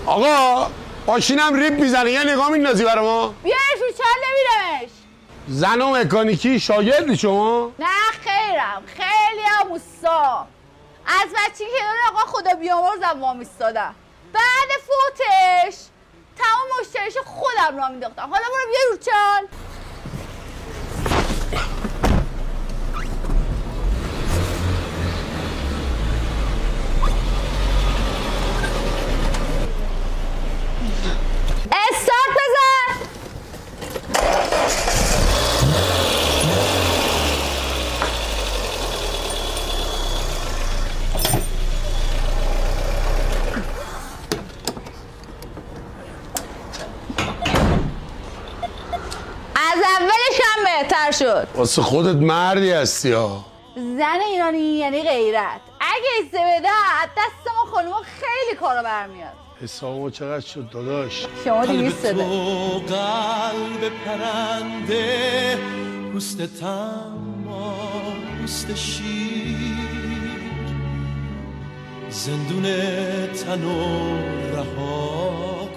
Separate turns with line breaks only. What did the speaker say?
آقا ماشینم ریپ میزنه، یه نگاه میندازی برا ما؟
بیارش رو چال نمیرمش.
زن و مکانیکی شاگردی شما؟
نه خیرم، خیلی هم اوستا. از بچگی که آقا خدا بیامرزم وام ایستادم. بعد فوتش تمام مشتریشو خودم راه مینداختم. حالا برو بیا رو چال. استارت بزن. از اولش هم بهتر شد.
واسه خودت مردی هستی ها.
زن ایرانی یعنی غیرت. اگه ایسته بده دست ما خانوما خیلی کارا برمیاد.
حسابمو چقدر شد داداش؟
شما 200 بده.
قلب پرنده، پوست تما، پوست شیر، زندون تن و رها